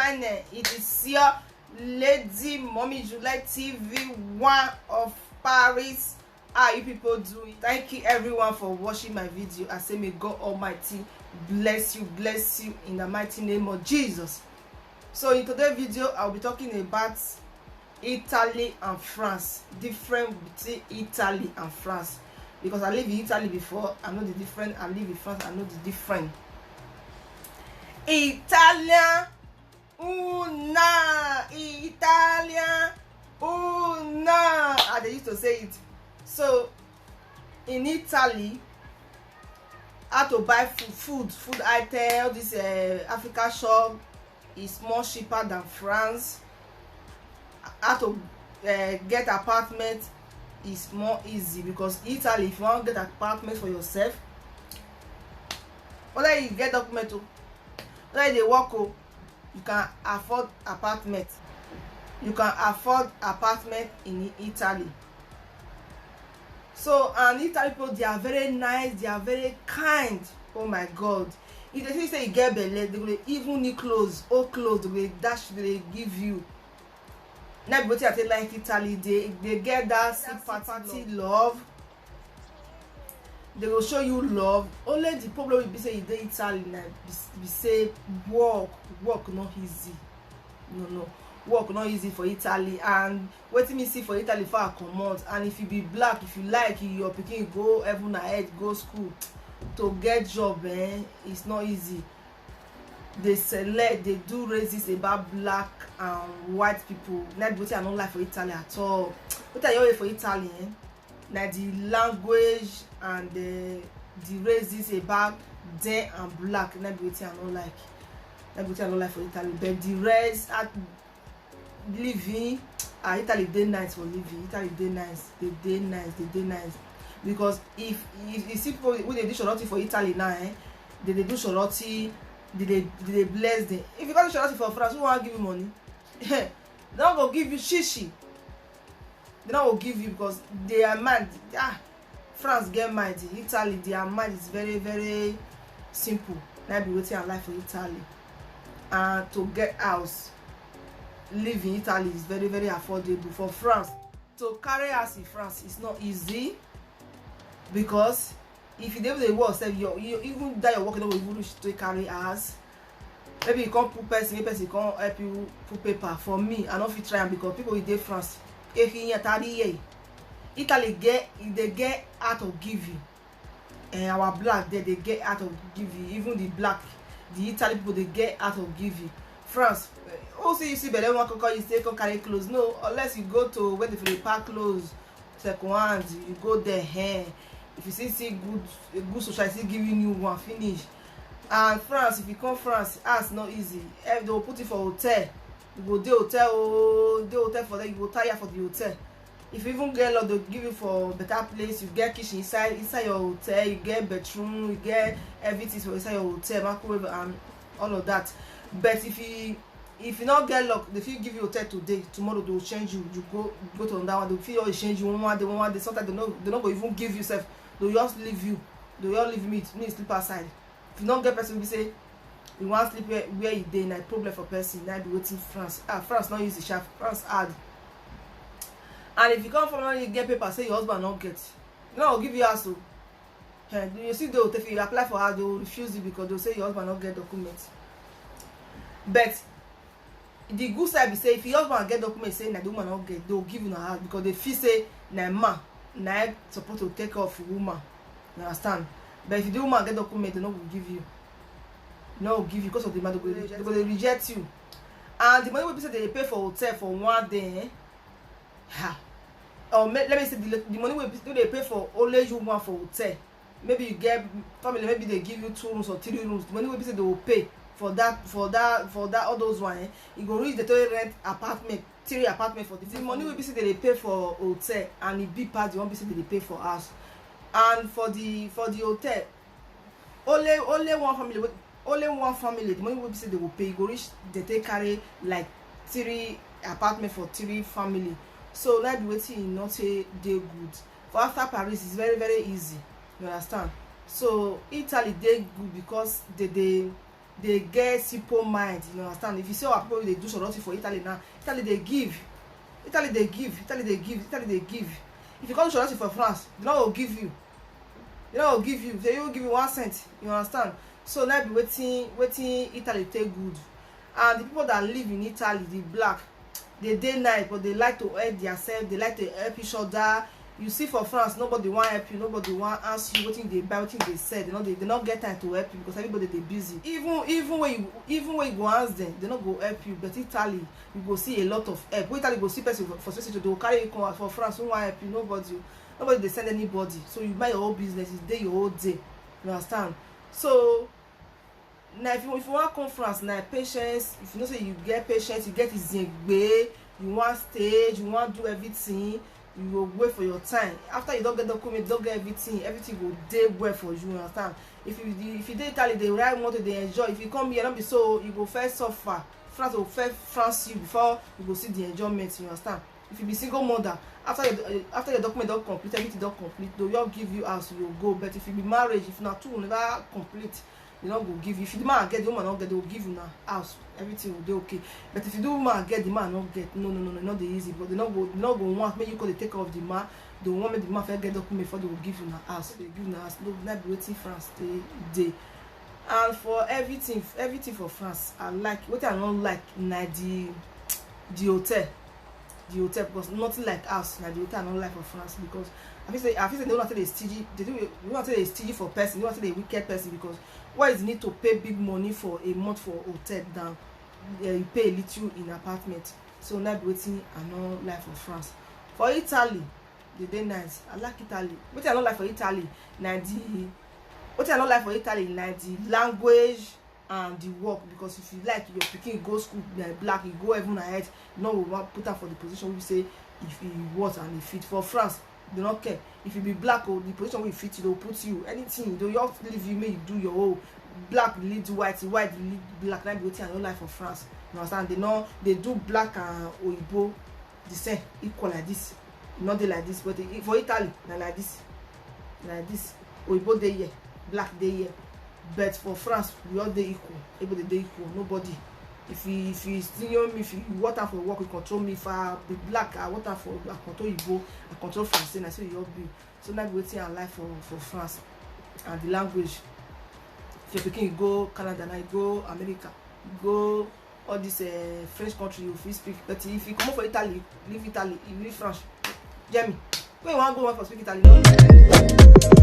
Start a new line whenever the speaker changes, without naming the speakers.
channel. It is your Lady Mommy Juliet TV, one of Paris. How you people doing? Thank you everyone for watching my video. I say may God Almighty bless you in the mighty name of Jesus. So in today's video I'll be talking about Italy and France, different between Italy and France, because I live in Italy before. I know the difference. I live in France. I know the difference. Italian una, Italian una, as they used to say it. So in Italy, how to buy food item, this Africa shop is more cheaper than France. How to get apartment is more easy, because Italy, if you want to get an apartment for yourself, whether you get document, whether they work, you can afford apartment. You can afford apartment in Italy. So, and Italy people, they are very nice, they are very kind. Oh my God! If they say you get belly, they will even need clothes, old clothes, they will dash, they give you. Now, everybody I like Italy, they get that sympathy, love. They will show you love. Only the problem will be say in Italy now, be say work not easy. No, work not easy for Italy. And what me see for Italy for a command. And if you be black, if you like your pikin go heaven ahead, go school to get job, it's not easy. They select, they do racist about black and white people. Not what I don't like for Italy at all. What are you for Italy? Now the language and the racist about them and black. Not what I don't like. Not what I don't like for Italy. But the rest at living, Italy they nice for living. Italy they nice. They nice. Because if you see people when they do shorty for Italy now, they do shorty. Did they bless them? If you got a shorty for France, who want to give you money? They don't go give you shishi. They don't go give you, because they are mad. France get mad. Italy, their mind is very, very simple. Now be waiting a life for Italy. And to get house, live in Italy is very, very affordable. For France, to carry house in France is not easy, because if you dey work, you even that your work no go even reach to carry house. Maybe you can't put person can't help you put paper. For me, I don't fit try am, because people in France, Italy get out of give you, and our black they get out of give you. Even the Italy people, they get out of give you. France, also you see, but then one you say come carry clothes. No, unless you go to where they pack clothes, second hand, you go there. If you see good society giving you one finish. And France, if you come France, it's not easy. If they will put it for hotel, you go the hotel for them, you go tire for the hotel. If you even get lot, they'll give you for better place. You get kitchen inside your hotel, you get bedroom, you get everything for inside your hotel, microwave and all of that. But if you not get luck, if you give you hotel today, tomorrow they will change you. You go to another one, they will feel always change you one day. Sometimes they not go even give you self. They just leave you. They all leave me sleep outside. If you don't get person, we say you want sleep where you dey. Na problem for person. Now be waiting France. France not use the shaft. France hard. And if you come from you get paper, say your husband not get. No, I'll give you house. You see, they will take you apply for house, they will refuse you, because they will say your husband not get documents. But the good side be say if your husband get documents saying that the woman not get, they will give you a house, because they feel say na man na supposed to take care of woman. You understand? But if the woman get document, they no will give you. No will give you, because of the man, they will reject you. And the money will be said they pay for hotel for one day. Or let me say the money will be they pay for only you one for hotel. Maybe you get family, maybe they give you 2 rooms or 3 rooms. The money will be said they will pay for that all those one. You go reach the toilet rent apartment, 3 apartment for the money will be said they pay for hotel, and the big part the one be said they pay for house. And for the hotel, only one family, the money will be said they will pay. You go reach they carry like 3 apartment for 3 family. So like waiting not say they good. For after Paris is very, very easy. You understand? So Italy they good because they they get simple mind, you understand. If you see our people they do sorority for Italy now, Italy they give, Italy they give, Italy they give, Italy they give. If you come to sorority for France, they not will give you, they not will give you, they will give you 1 cent, you understand. So now be waiting Italy take good. And the people that live in Italy, the black, they day night, but they like to help themselves, they like to help each other. You see for France, nobody want help you, nobody want ask you wetin they buy, wetin they sell. They not get time to help you because everybody they busy. Even when you go ask them, they not go help you. But Italy, you go see a lot of help. When Italy go see person for special, they will carry you come. For France, who want help you? Nobody they send anybody. So you buy your whole business, it's day your whole day. You understand? So now if you want come France, now patience. If you know say you get patience, you get izegbe, you want stage, you want do everything. You go wait for your time. After you don't get document, don't get everything go day well for you, you understand. If you dey Italy, they right want to they enjoy. If you come here, don't be so, you go first suffer. France will first France you before you go see the enjoyment, you understand. If you be single mother, after your document don't complete, everything don't complete, they'll just give you house, you go. But if you be marriage, if not two will never complete, they not go give you. If the man get, the woman not get, they will give you now house, everything will be okay. But if you do woman get, the man not get, no, not the easy. But they not go want make you call the take care of the man. They want make the man first get document before they will give you now house. They give you now house. No, not be waiting France day. And for everything for France, I like what I don't like na the hotel. The hotel, because nothing like us. Now the hotel I don't like for France because I feel say they don't want to say stingy. They want to say stingy for person. They want to say wicked person because why is the need to pay big money for a month for hotel than you pay a little in apartment? So now be waiting I don't like for France. For Italy, the day nice. I like Italy. What I don't like for Italy, na the language and the work, because if you like your pikin go school black, you go even ahead, no we want put am for the position we say if he was and he fit. For France, they don't care if you be black or the position we fit, you don't put you anything, they just leave you, make you do your own. Black lead white lead black. That be wetin I don't like for France, you understand. They do black and oyibo the same equal like this, not dey like this. But for Italy na like this oyibo dey here, black dey here. But for France, we all dey equal. Everybody dey equal. Nobody. If you senior me, if you want for work, you control me. If I be black, I want for I control Igbo, I control France. And I say you all be. So now we waiting and life for France and the language. If you're picking, you go Canada, now you go America, you go all this French country, you speak. But if you come for Italy, leave Italy, you leave France. Jamie, where you want to go for speak Italian?